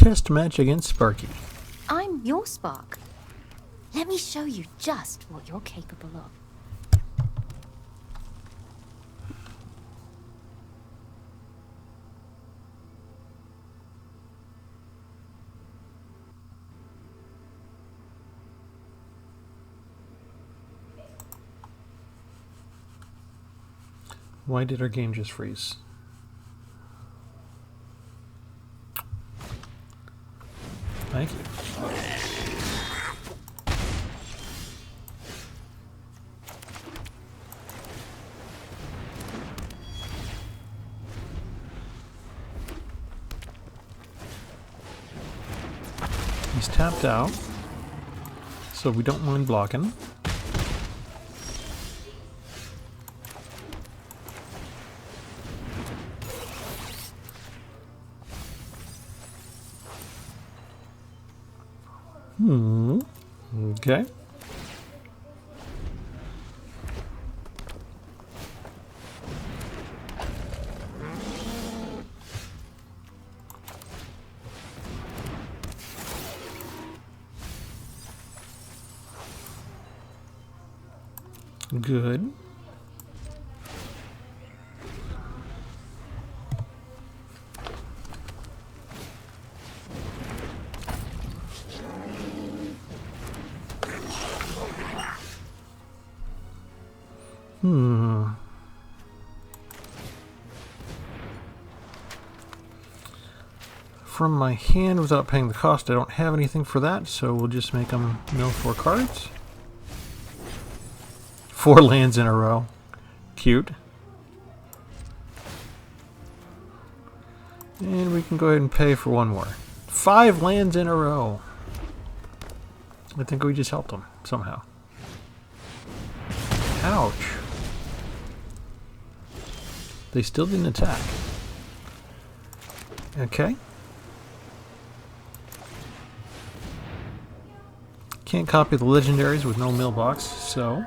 test match against Sparky. I'm your Spark. Let me show you just what you're capable of. Why did our game just freeze? Thank you. He's tapped out, so we don't mind blocking. Okay. Good. From my hand without paying the cost, I don't have anything for that, so we'll just make them mill 4 cards. 4 lands in a row. Cute. And we can go ahead and pay for 1 more. 5 lands in a row. I think we just helped them somehow. Ouch. They still didn't attack. Okay. Can't copy the legendaries with no mailbox, so...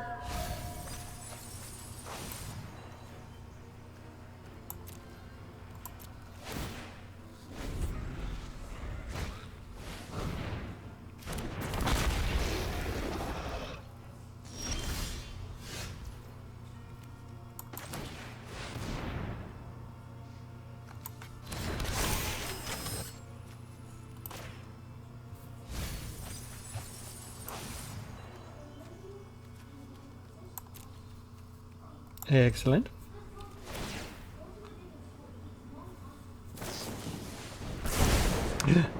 Excellent.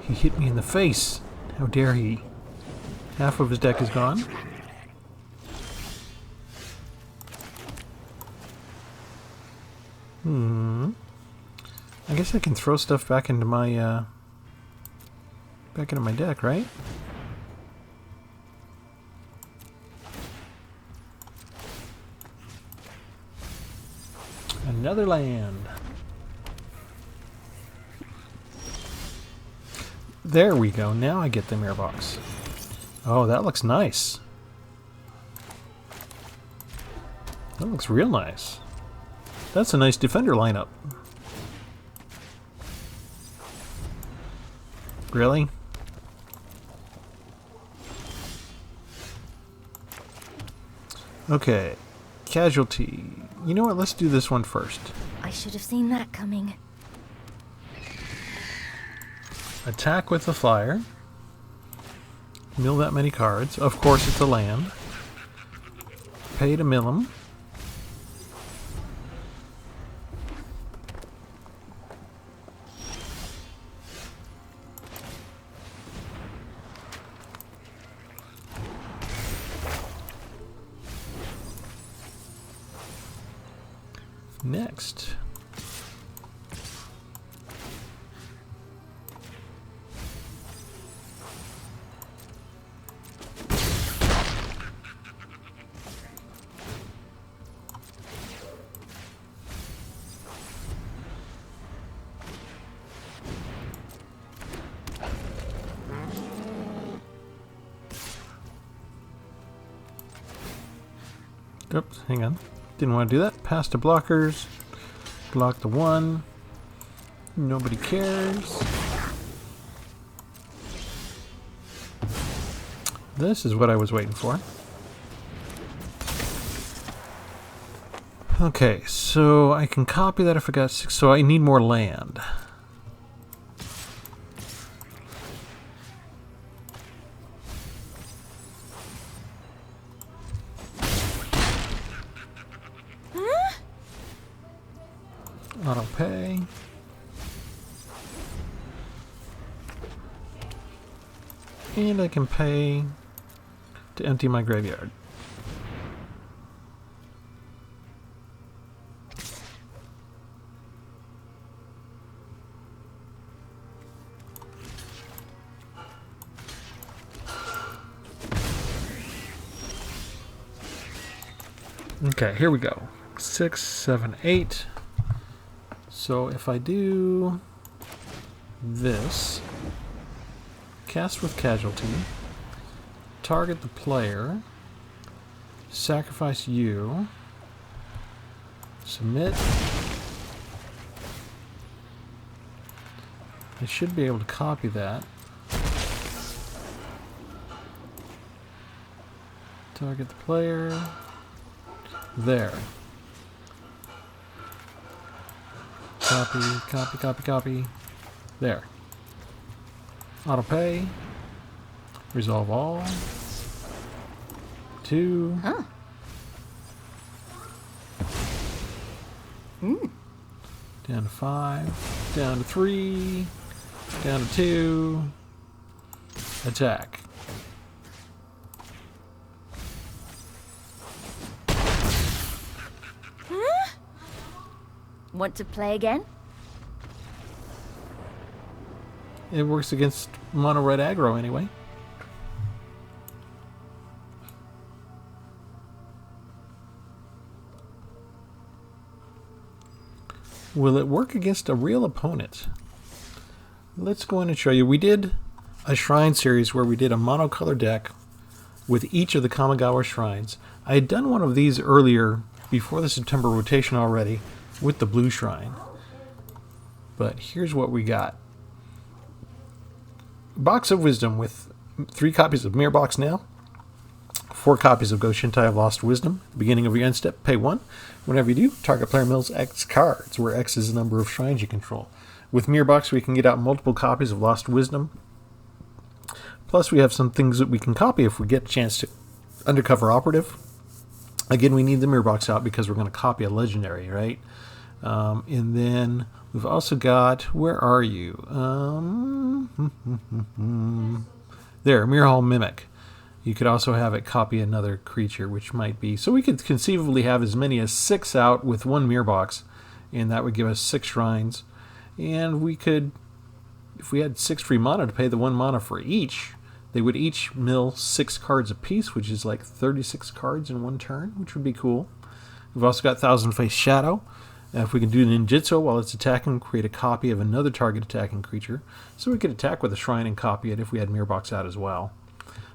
He hit me in the face. How dare he? Half of his deck is gone. I guess I can throw stuff back into my deck, right? Another land. There we go. Now I get the mirror box. Oh, that looks nice. That looks real nice. That's a nice defender lineup. Really? Okay. Casualty. You know what? Let's do this one first. I should have seen that coming. Attack with the flyer. Mill that many cards. Of course, it's a land. Pay to mill them. Next. Oops, hang on. Didn't want to do that. Pass to blockers. Block the 1. Nobody cares. This is what I was waiting for. Okay, so I can copy that if I got 6. So I need more land. Auto pay. And I can pay to empty my graveyard. Okay, here we go. 6, 7, 8. So if I do this, cast with casualty, target the player, sacrifice you, submit. I should be able to copy that. Target the player. There. Copy, copy, copy, copy. There. Auto pay. Resolve all. 2. Huh. Down to 5. Down to 3. Down to 2. Attack. Want to play again? It works against mono red aggro anyway. Will it work against a real opponent? Let's go in and show you. We did a shrine series where we did a monocolor deck with each of the Kamigawa shrines. I had done one of these earlier before the September rotation already with the blue shrine. But here's what we got. Box of Wisdom with 3 copies of Mirror Box now, 4 copies of Go Shintai of Lost Wisdom. Beginning of your end step, pay 1. Whenever you do, target player mills X cards, where X is the number of shrines you control. With Mirror Box, we can get out multiple copies of Lost Wisdom. Plus, we have some things that we can copy if we get a chance to. Undercover Operative. Again, we need the Mirror Box out because we're going to copy a legendary, right? And then we've also got, where are you? There, Mirror Hall Mimic. You could also have it copy another creature, which might be, so we could conceivably have as many as 6 out with 1 Mirror Box, and that would give us 6 shrines. And we could, if we had 6 free mana to pay the 1 mana for each, they would each mill 6 cards apiece, which is like 36 cards in 1 turn, which would be cool. We've also got Thousand Face Shadow. If we can do ninjutsu while it's attacking, create a copy of another target attacking creature. So we could attack with a shrine and copy it if we had Mirror Box out as well.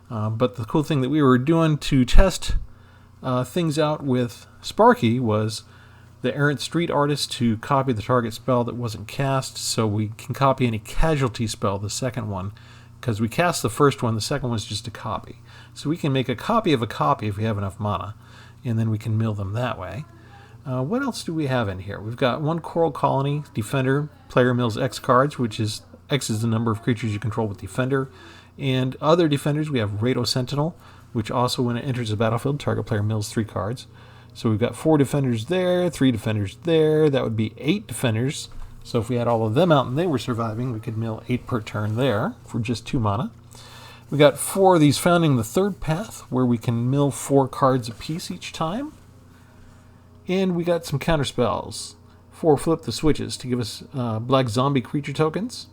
But the cool thing that we were doing to test things out with Sparky was the Errant Street Artist to copy the target spell that wasn't cast, so we can copy any casualty spell, the second one, because we cast the first one, the second one's just a copy. So we can make a copy of a copy if we have enough mana, and then we can mill them that way. What else do we have in here? We've got 1 Coral Colony, Defender, player mills X cards, which is X is the number of creatures you control with Defender. And other defenders, we have Rado Sentinel, which also, when it enters the battlefield, target player mills 3 cards. So we've got 4 defenders there, 3 defenders there. That would be 8 defenders. So if we had all of them out and they were surviving, we could mill 8 per turn there for just 2 mana. We got 4 of these Founding the Third Path, where we can mill 4 cards apiece each time. And we got some counter spells. 4 Flip the Switches to give us black zombie creature tokens.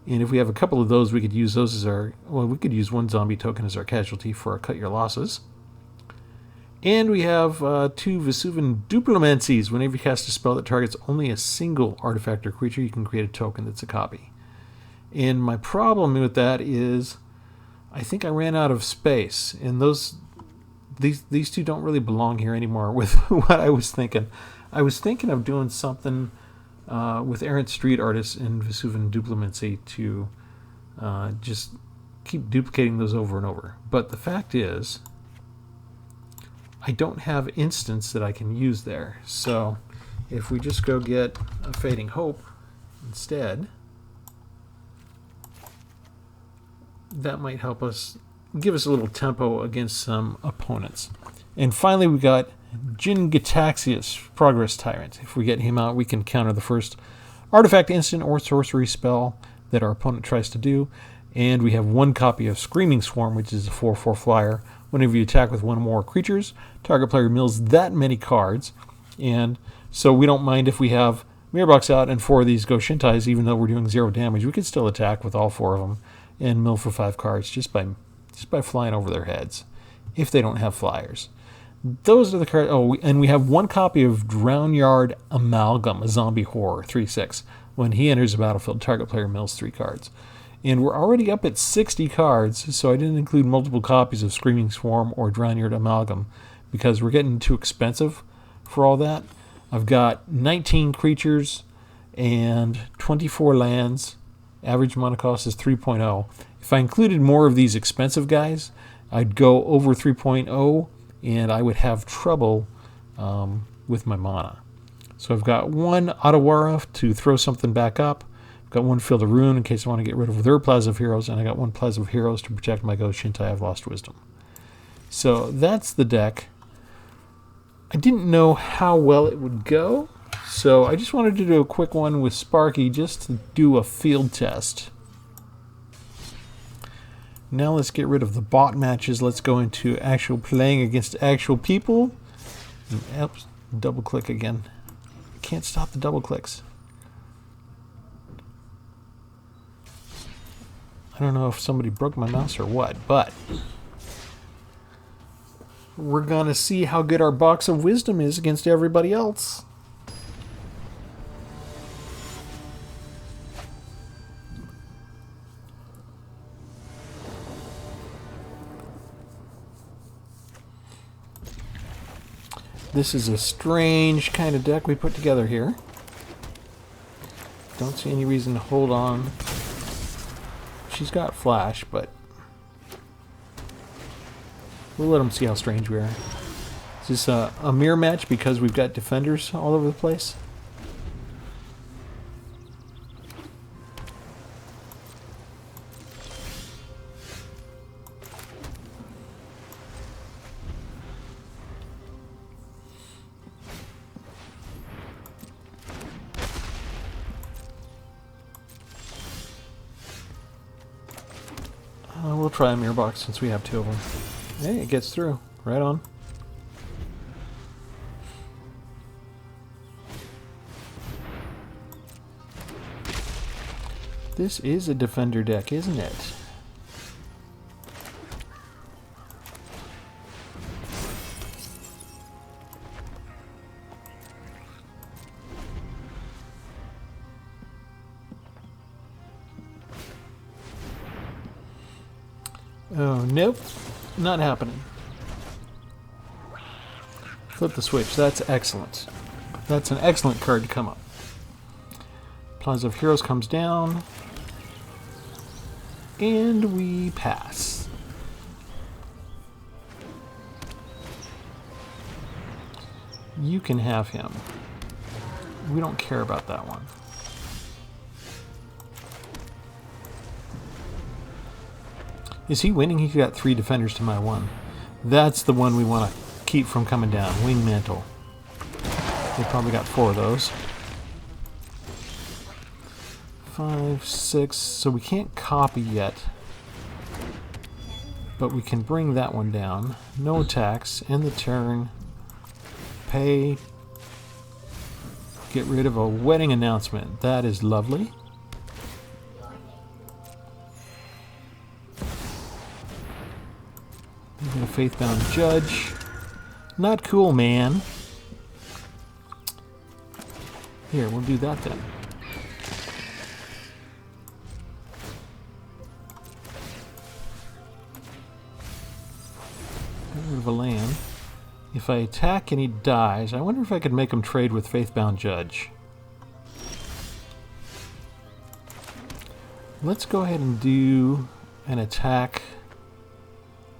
And if we have a couple of those, we could use those as our, well, we could use 1 zombie token as our casualty for our Cut Your Losses. And we have 2 Vesuvian Duplimancies. Whenever you cast a spell that targets only a single artifact or creature, you can create a token that's a copy. And my problem with that is, I think I ran out of space, and these 2 don't really belong here anymore with what I was thinking. I was thinking of doing something with Errant Street Artists and Vesuvian Duplimancy to just keep duplicating those over and over. But the fact is, I don't have instants that I can use there. So if we just go get a Fading Hope instead, that might help us, give us a little tempo against some opponents. And finally, we got Jin-Gitaxias, Progress Tyrant. If we get him out, we can counter the first artifact, instant, or sorcery spell that our opponent tries to do. And we have one copy of Screaming Swarm, which is a 4/4 flyer. Whenever you attack with one or more creatures, target player mills that many cards. And so we don't mind if we have Mirror Box out and 4 of these go Shintais, even though we're doing 0 damage. We can still attack with all 4 of them and mill for 5 cards just by flying over their heads, if they don't have flyers. Those are the cards. Oh, and we have one copy of Drownyard Amalgam, a zombie horror, 3/6. When he enters the battlefield, target player mills 3 cards. And we're already up at 60 cards, so I didn't include multiple copies of Screaming Swarm or Drownyard Amalgam because we're getting too expensive for all that. I've got 19 creatures and 24 lands. Average mana cost is 3.0. If I included more of these expensive guys, I'd go over 3.0, and I would have trouble with my mana. So I've got one Otawara to throw something back up. I've got one Field of Ruin in case I want to get rid of their Plaza of Heroes, and I got one Plaza of Heroes to protect my Ghost Shintai of Lost Wisdom. So that's the deck. I didn't know how well it would go, so I just wanted to do a quick one with Sparky just to do a field test. Now let's get rid of the bot matches. Let's go into actual playing against actual people. Oops, double click again. Can't stop the double clicks. I don't know if somebody broke my mouse or what, but we're going to see how good our Box of Wisdom is against everybody else. This is a strange kind of deck we put together here. Don't see any reason to hold on. She's got flash, but we'll let them see how strange we are. Is this a mirror match because we've got defenders all over the place? We'll try a mirror box since we have 2 of them. Hey, it gets through. Right on. This is a defender deck, isn't it? Oh, nope. Not happening. Flip the switch. That's excellent. That's an excellent card to come up. Plaza of Heroes comes down. And we pass. You can have him. We don't care about that one. Is he winning? He's got 3 defenders to my 1. That's the one we want to keep from coming down. Wing Mantle. They probably got 4 of those. 5, 6. So we can't copy yet. But we can bring that one down. No attacks. End the turn. Pay. Get rid of a wedding announcement. That is lovely. A Faithbound Judge. Not cool, man. Here, we'll do that then. Get rid of a land. If I attack and he dies, I wonder if I could make him trade with Faithbound Judge. Let's go ahead and do and attack.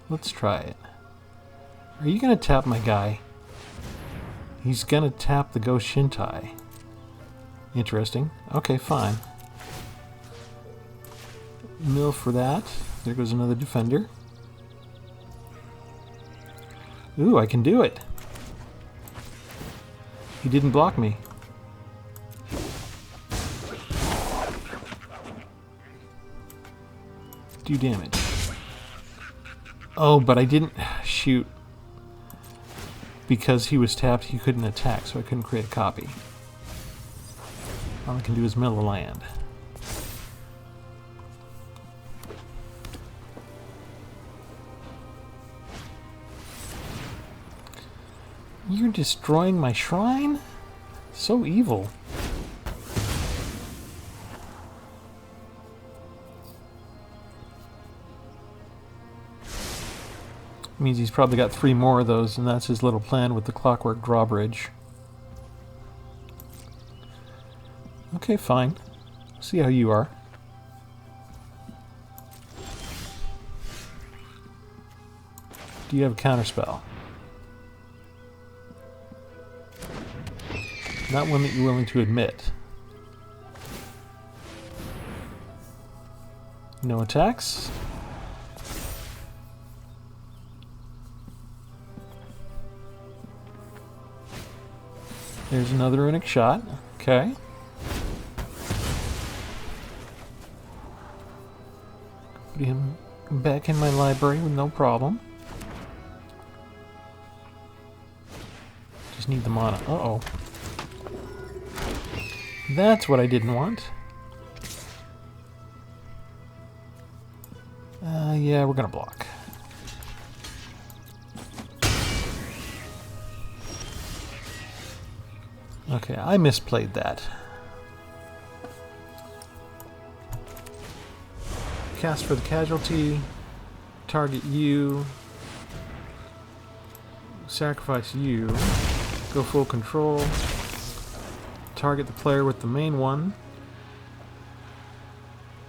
Let's try it. Are you going to tap my guy? He's going to tap the Ghost Shintai. Interesting. Okay, fine. Mill for that. There goes another defender. Ooh, I can do it. He didn't block me. Do damage. Oh, but I didn't shoot. Because he was tapped, he couldn't attack, so I couldn't create a copy. All I can do is mill the land. You're destroying my shrine? So evil. Means he's probably got 3 more of those, and that's his little plan with the clockwork drawbridge. Okay, fine. See how you are. Do you have a counterspell? Not one that you're willing to admit. No attacks? There's another runic shot. Okay. Put him back in my library with no problem. Just need the mana. Uh-oh. That's what I didn't want. Yeah, we're gonna block. Okay, I misplayed that. Cast for the casualty. Target you. Sacrifice you. Go full control. Target the player with the main one.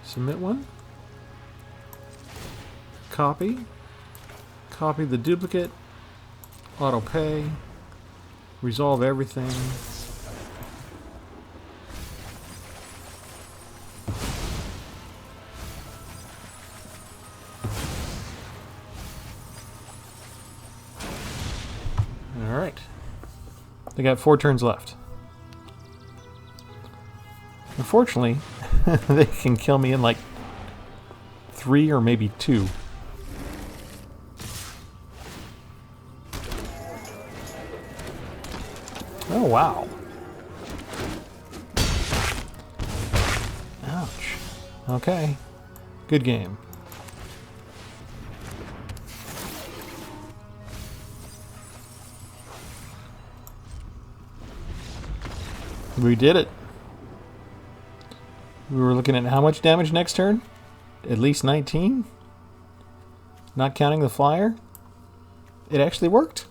Submit one. Copy. Copy the duplicate. Auto pay. Resolve everything. Alright. They got 4 turns left. Unfortunately, they can kill me in like 3 or maybe 2. Oh, wow. Ouch. Okay. Good game. We did it. We were looking at how much damage next turn? At least 19? Not counting the flyer? It actually worked.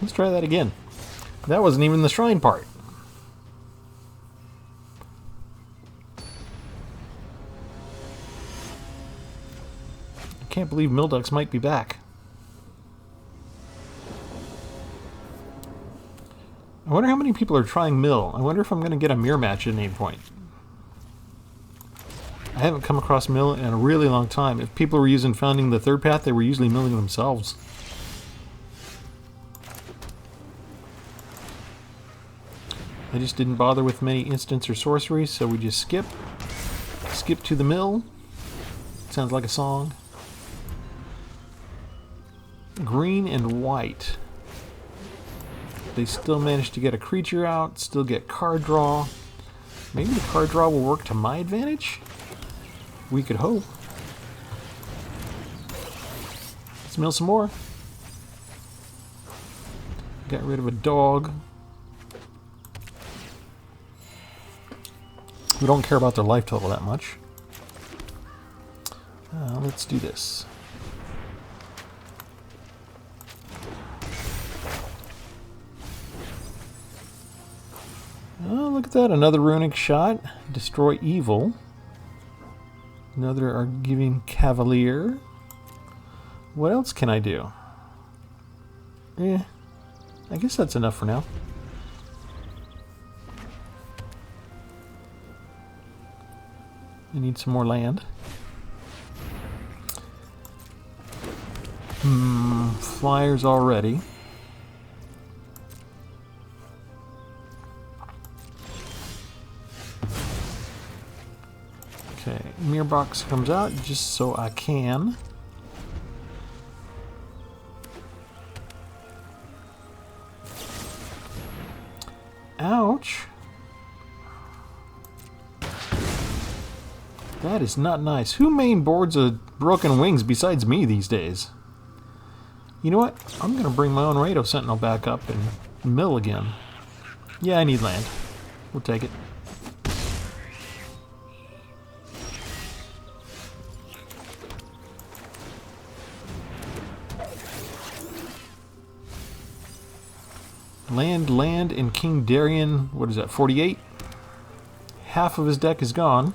Let's try that again. That wasn't even the shrine part. I can't believe Milducks might be back. I wonder how many people are trying Mill. I wonder if I'm going to get a mirror match at any point. I haven't come across Mill in a really long time. If people were using Founding the Third Path, they were usually milling themselves. I just didn't bother with many instants or sorceries, so we just skip. Skip to the mill. Sounds like a song. Green and white. They still managed to get a creature out, still get card draw. Maybe the card draw will work to my advantage? We could hope. Let's mill some more. Got rid of a dog. We don't care about their life total that much. Let's do this. look at that. Another runic shot. Destroy evil. Another Argivian Cavalier. What else can I do? I guess that's enough for now. I need some more land. Flyers already. Okay, mirror box comes out just so I can. Ouch. That is not nice. Who main boards a Broken Wings besides me these days? You know what? I'm going to bring my own Rado Sentinel back up and mill again. Yeah, I need land. We'll take it. Land, and King Darien, what is that, 48? Half of his deck is gone.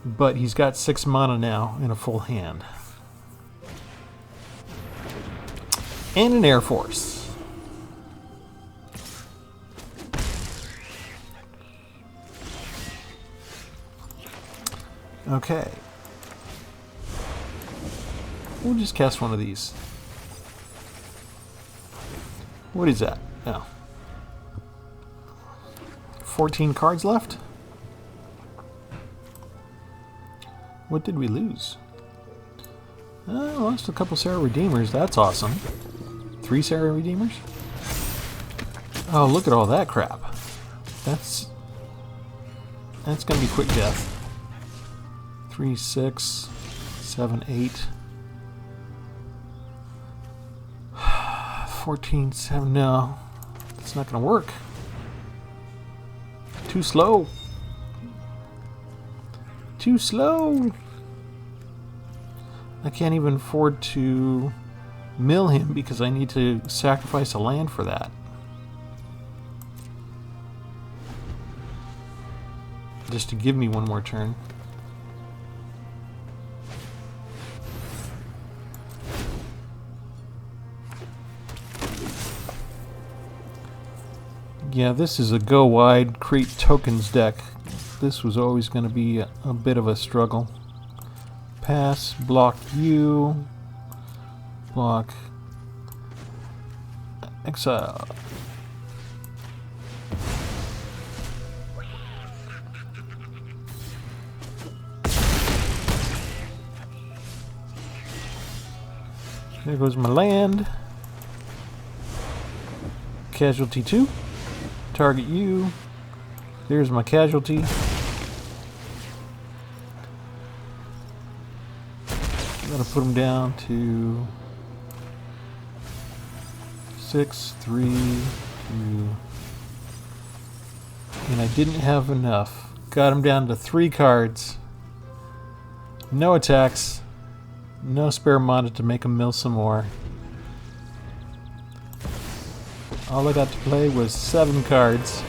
But he's got 6 mana now in a full hand. And an Air Force. Okay. We'll just cast one of these. What is that? Oh. 14 cards left? What did we lose? Lost a couple Sarah Redeemers. That's awesome. 3 Sarah Redeemers? Oh, look at all that crap. That's gonna be quick death. 3, 6, 7, 8. 14, 7, no. It's not gonna work. Too slow. Too slow. I can't even afford to mill him because I need to sacrifice a land for that. Just to give me one more turn. Yeah, this is a go wide, create tokens deck. This was always going to be a bit of a struggle. Pass, block you, block, exile. There goes my land. Casualty 2. Target you. There's my casualty. I'm gonna put them down to 6, 3, 2. And I didn't have enough. Got him down to 3 cards. No attacks. No spare mana to make him mill some more. All I got to play was 7 cards.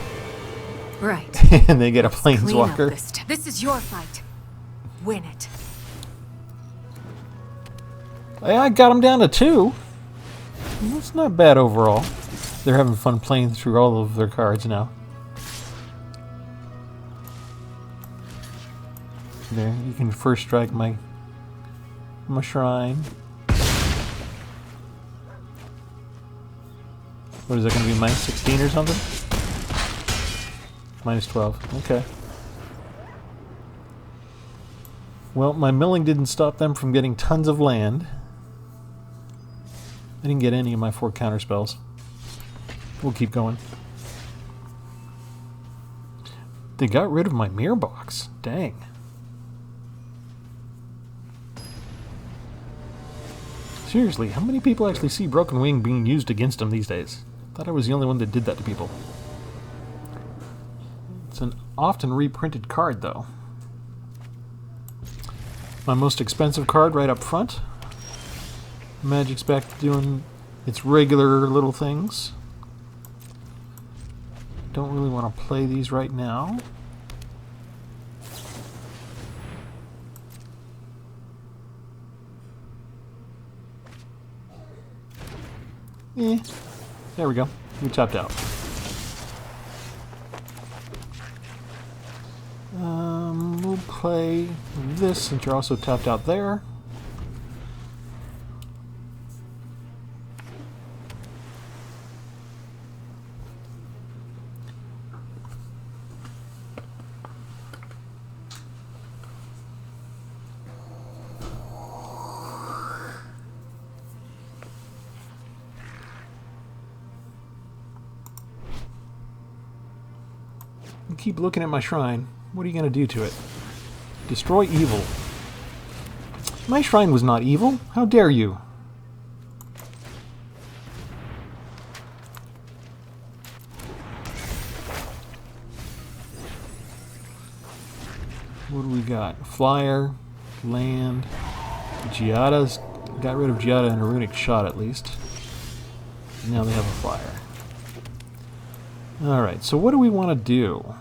Right. And they get a planeswalker. This is your fight. Win it. I got them down to 2. That's not bad overall. They're having fun playing through all of their cards now. There, you can first strike my shrine. What is that going to be, minus 16 or something? Minus 12. Okay. Well, my milling didn't stop them from getting tons of land. I didn't get any of my 4 counter spells. We'll keep going. They got rid of my mirror box. Dang. Seriously, how many people actually see Broken Wing being used against them these days? I thought I was the only one that did that to people. It's an often reprinted card, though. My most expensive card right up front. Magic's back to doing its regular little things. don't really want to play these right now. There we go. We tapped out. We'll play this since you're also tapped out there. Keep looking at my shrine. What are you going to do to it? Destroy evil. My shrine was not evil. How dare you? What do we got? Flyer, land, Giada's got rid of Giada and a runic shot at least. Now they have a flyer. Alright, so what do we want to do?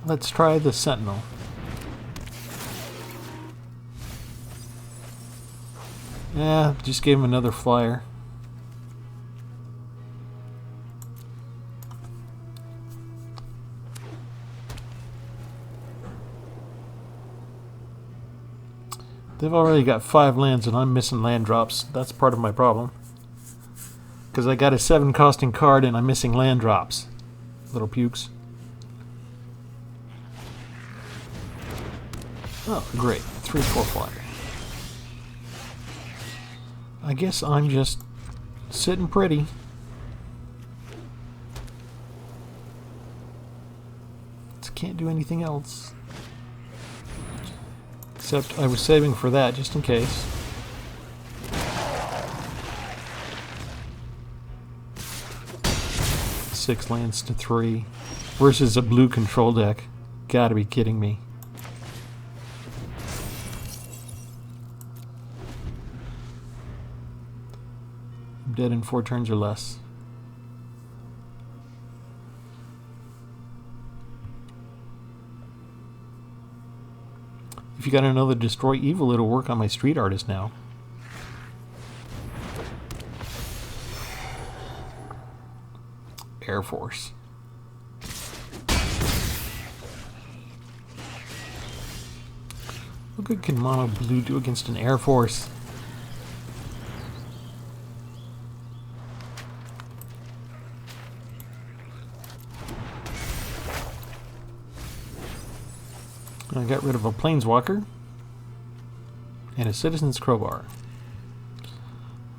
Let's try the Sentinel. Yeah, just gave him another flyer. They've already got 5 lands and I'm missing land drops. That's part of my problem. Because I got a 7 costing card and I'm missing land drops. Little pukes. Oh, great. 3/4 flyer. I guess I'm just sitting pretty. Just can't do anything else. Except I was saving for that just in case. Six lands to 3 versus a blue control deck. Gotta be kidding me. I'm dead in 4 turns or less. If you got another Destroy Evil, it'll work on my Street Artist now. Air Force. What good can mono blue do against an Air Force? I got rid of a Planeswalker and a Citizen's Crowbar.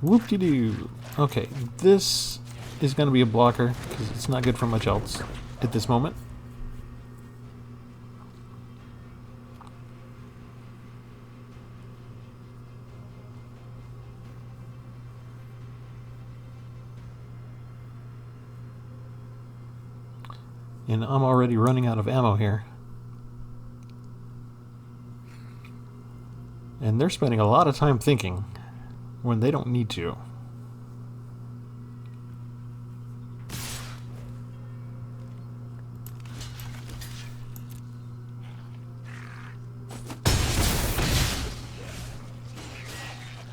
Whoop-de-doo. Okay, this is going to be a blocker because it's not good for much else at this moment. And I'm already running out of ammo here. And they're spending a lot of time thinking when they don't need to.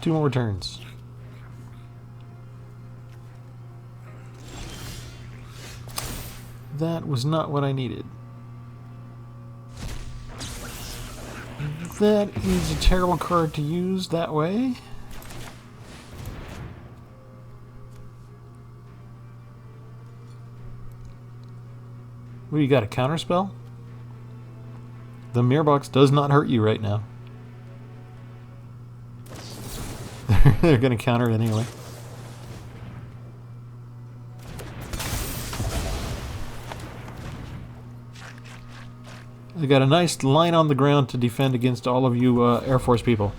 Two more turns. That was not what I needed. That is a terrible card to use that way. What, you got a counterspell? The mirror box does not hurt you right now. They're going to counter it anyway. I got a nice line on the ground to defend against all of you Air Force people.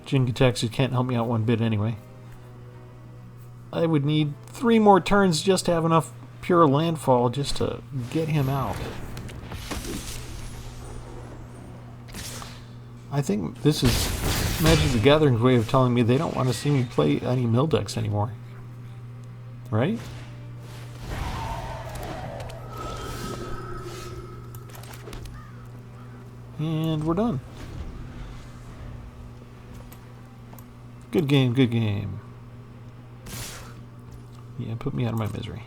Jin-Gitaxi can't help me out one bit anyway. I would need 3 more turns just to have enough pure landfall just to get him out. I think this is Magic the Gathering's way of telling me they don't want to see me play any mill decks anymore. Right? And we're done. Good game, good game. Yeah, put me out of my misery.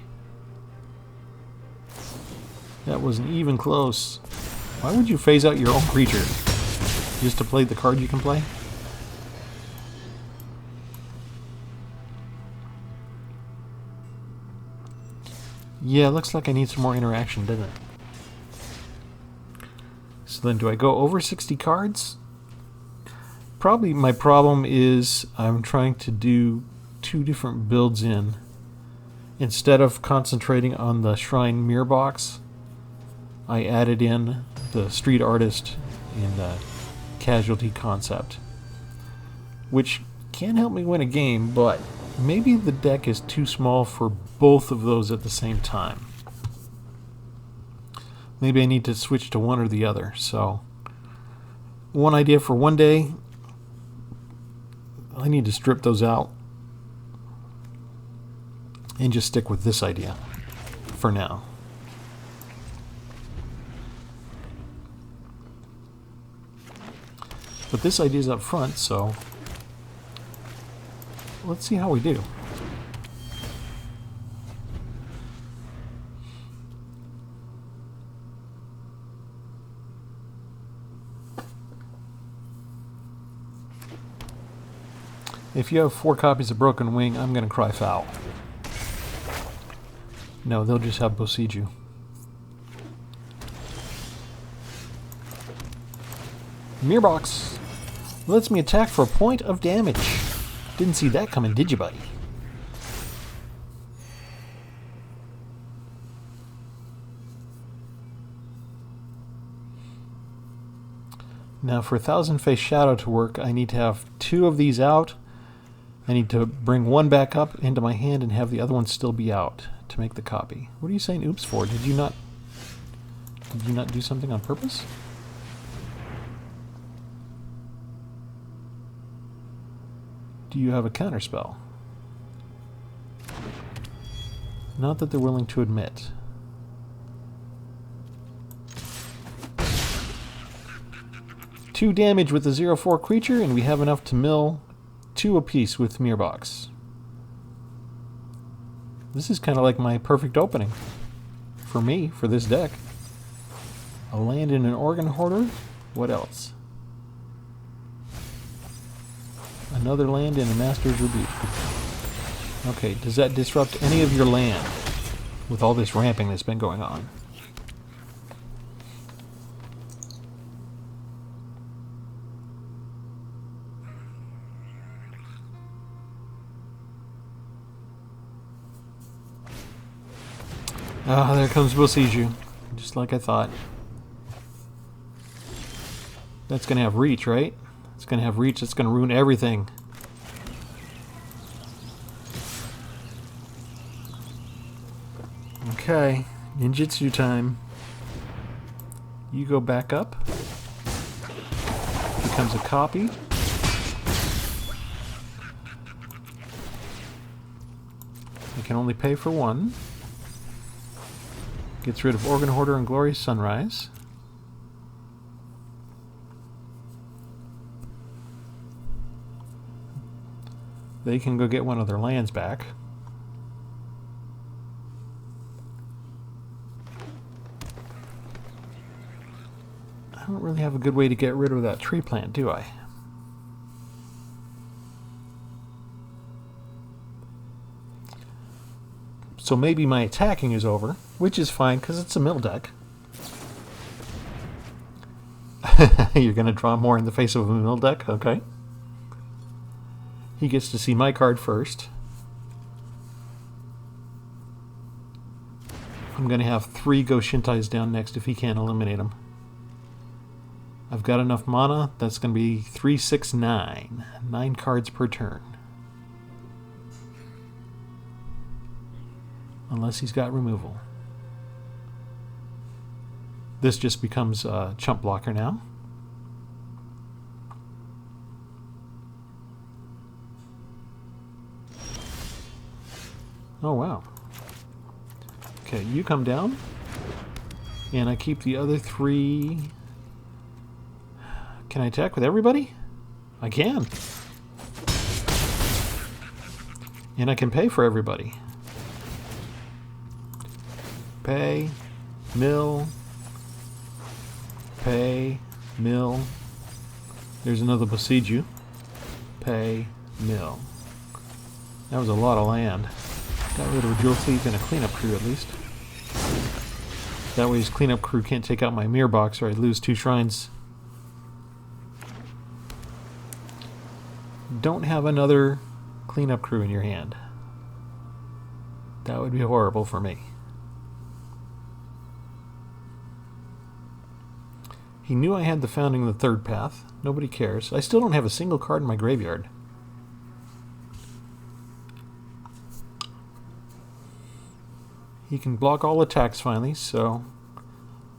That wasn't even close. Why would you phase out your own creature? Just to play the card you can play? Yeah, looks like I need some more interaction, doesn't it? So then do I go over 60 cards? Probably my problem is I'm trying to do 2 different builds in. Instead of concentrating on the Shrine Mirror Box, I added in the Street Artist and the Casualty concept, which can help me win a game, but maybe the deck is too small for both of those at the same time. Maybe I need to switch to one or the other. So, one idea for one day, I need to strip those out and just stick with this idea for now. But this idea is up front, so let's see how we do. If you have 4 copies of Broken Wing, I'm going to cry foul. No, they'll just have Bosiju. Mirror Box lets me attack for a point of damage. Didn't see that coming, did you, buddy? Now for Thousand Face Shadow to work, I need to have 2 of these out. I need to bring one back up into my hand and have the other one still be out to make the copy. What are you saying oops for? Did you not do something on purpose? Do you have a counterspell? Not that they're willing to admit. Two damage with the 0/4 creature, and we have enough to mill 2 apiece with Mirror Box. This is kind of like my perfect opening for me, for this deck. A land in an Organ Hoarder. What else? Another land in a Master's Rebuke. Okay, does that disrupt any of your land with all this ramping that's been going on? Ah, there comes Bosiju. Just like I thought. That's going to have reach, right? It's going to have reach. It's going to ruin everything. Okay. Ninjutsu time. You go back up. Becomes a copy. I can only pay for 1. Gets rid of Organ Hoarder and Glorious Sunrise. They can go get one of their lands back. I don't really have a good way to get rid of that tree plant, do I? So maybe my attacking is over, which is fine because it's a mill deck. You're going to draw more in the face of a mill deck? Okay. He gets to see my card first. I'm going to have 3 Goshintais down next if he can't eliminate them. I've got enough mana. That's going to be 3, 6, 9. 9 cards per turn. Unless he's got removal. This just becomes a chump blocker now. Oh, wow. Okay, you come down. And I keep the other 3 Can I attack with everybody? I can. And I can pay for everybody. Pay, mill, pay, mill. There's another Besiege. Pay, mill. That was a lot of land. Got rid of a drill thief and a cleanup crew at least. That way his cleanup crew can't take out my mirror box or I'd lose 2 shrines. Don't have another cleanup crew in your hand. That would be horrible for me. He knew I had the Founding of the Third Path. Nobody cares. I still don't have a single card in my graveyard. He can block all attacks finally, so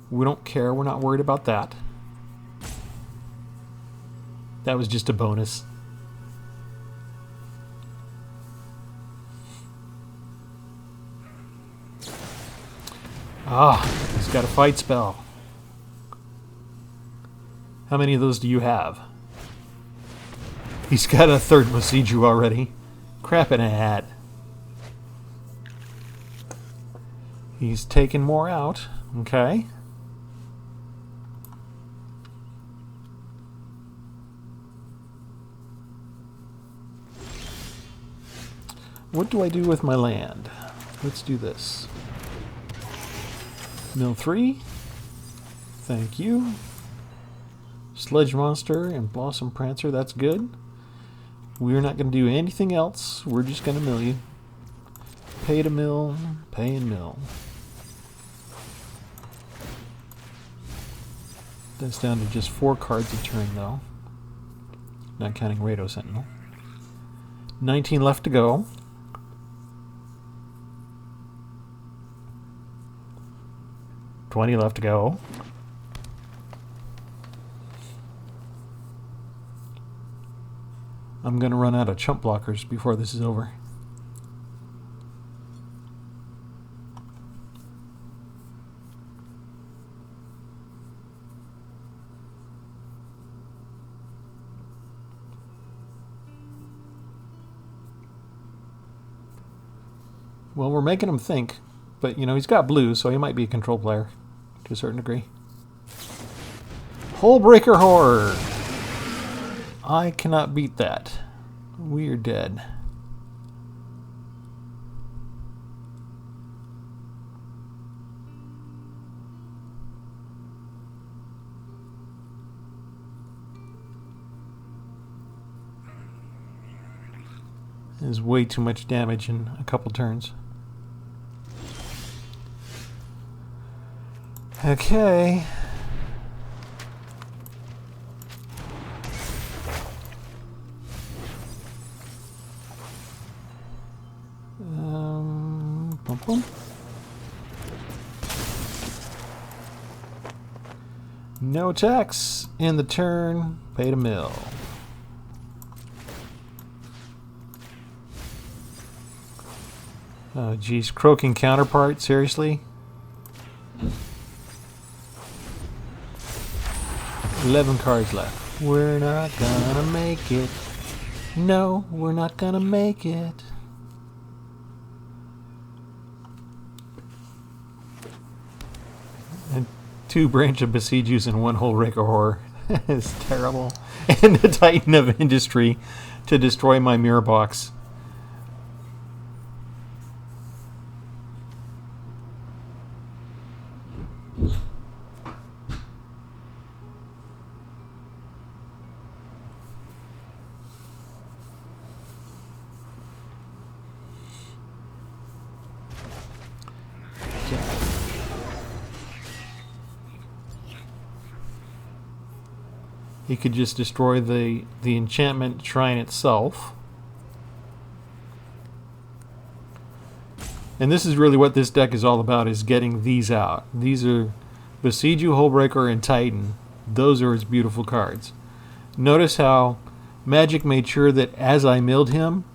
we don't care. We're not worried about that. That was just a bonus. Ah, he's got a fight spell. How many of those do you have? He's got a 3rd Besiege already. Crap in a hat. He's taken more out. Okay. What do I do with my land? Let's do this. Mill 3. Thank you. Sledge Monster and Blossom Prancer, that's good. We're not going to do anything else. We're just going to mill you. Pay to mill, pay and mill. That's down to just 4 cards a turn though. Not counting Rado Sentinel. 19 left to go. $20 left to go. I'm going to run out of chump blockers before this is over. Well, we're making him think, but you know, he's got blue, so he might be a control player to a certain degree. Hullbreaker Horror! I cannot beat that. We are dead. There's way too much damage in a couple turns. Okay. Bum, bum. No attacks in the turn. Pay to mill. Oh, geez. Croaking Counterpart? Seriously? 11 cards left. We're not gonna make it. No, we're not gonna make it. And 2 Branch of Besieges and 1 Hullbreaker Horror. It's terrible. And the Titan of Industry to destroy my mirror box. He could just destroy the enchantment shrine itself. And this is really what this deck is all about, is getting these out. These are Besiege, Hullbreaker, and Titan. Those are his beautiful cards. Notice how Magic made sure that as I milled him,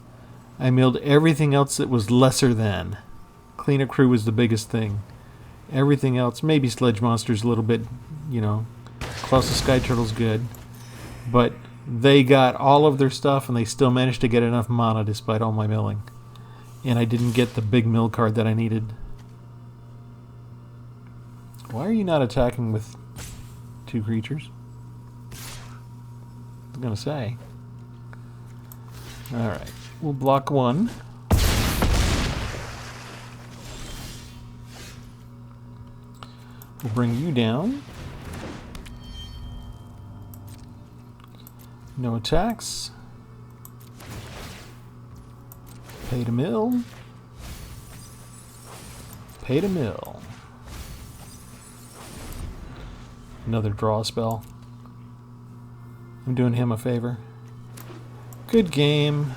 I milled everything else that was lesser than. Cleanup Crew was the biggest thing. Everything else, maybe Sledge Monster's a little bit, you know, Klaus the Sky Turtle's good. But they got all of their stuff, and they still managed to get enough mana despite all my milling. And I didn't get the big mill card that I needed. Why are you not attacking with 2 creatures? I was gonna say. Alright, we'll block 1. We'll bring you down. No attacks. Pay to mill. Pay to mill. Another draw spell. I'm doing him a favor. Good game.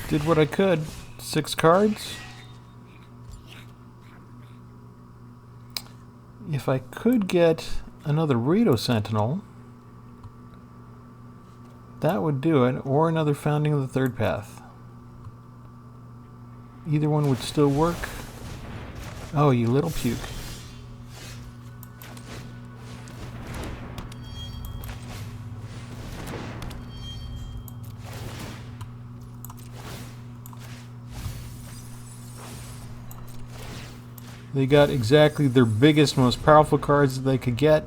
Did what I could. 6 cards. If I could get another Rito Sentinel, that would do it, or another Founding of the Third Path. Either one would still work. Oh, you little puke. They got exactly their biggest, most powerful cards that they could get,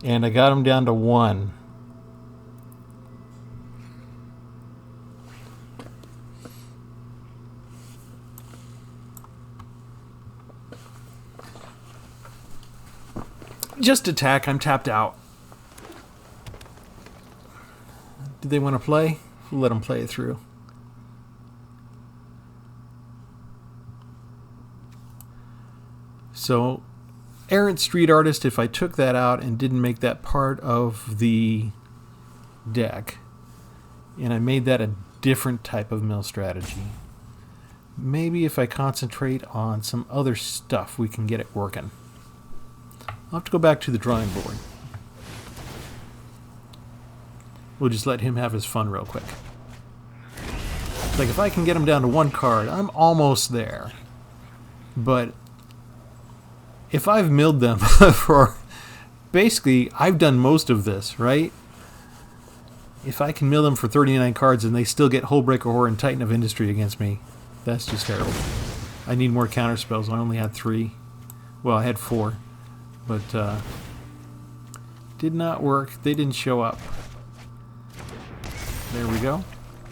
and I got them down to 1. Just attack, I'm tapped out. Do they want to play? We'll let them play it through. So, Errant Street Artist, if I took that out and didn't make that part of the deck, and I made that a different type of mill strategy, maybe if I concentrate on some other stuff, we can get it working. I'll have to go back to the drawing board. We'll just let him have his fun real quick. Like, if I can get him down to 1 card, I'm almost there. But if I've milled them for... Basically, I've done most of this, right? If I can mill them for 39 cards and they still get Hullbreaker Horror and Titan of Industry against me, that's just terrible. I need more counter spells. I only had 3. Well, I had 4. But, did not work. They didn't show up. There we go.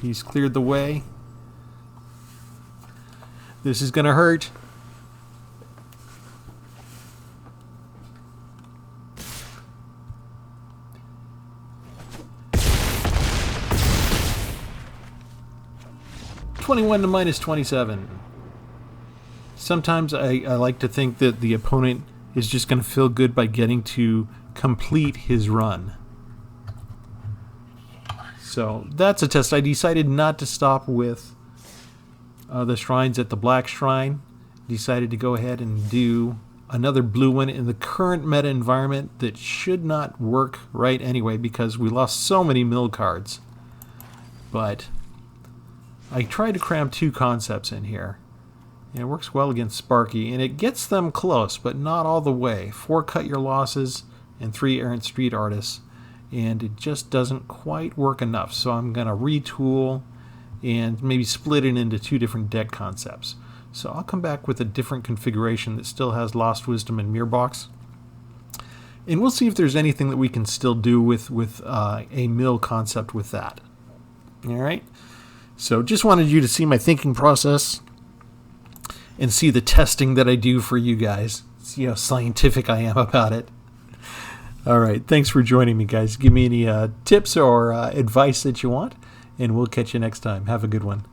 He's cleared the way. This is gonna hurt. -21 to -27. Sometimes I like to think that the opponent is just going to feel good by getting to complete his run. So that's a test. I decided not to stop with the shrines at the Black Shrine. Decided to go ahead and do another blue one in the current meta environment that should not work right anyway because we lost so many mill cards. But I tried to cram 2 concepts in here. And it works well against Sparky, and it gets them close, but not all the way. 4 Cut Your Losses and 3 Errant Street Artists, and it just doesn't quite work enough. So I'm going to retool and maybe split it into 2 different deck concepts. So I'll come back with a different configuration that still has Lost Wisdom and Mirror Box. And we'll see if there's anything that we can still do with a mill concept with that. All right. So just wanted you to see my thinking process and see the testing that I do for you guys. See how scientific I am about it. All right. Thanks for joining me, guys. Give me any tips or advice that you want, and we'll catch you next time. Have a good one.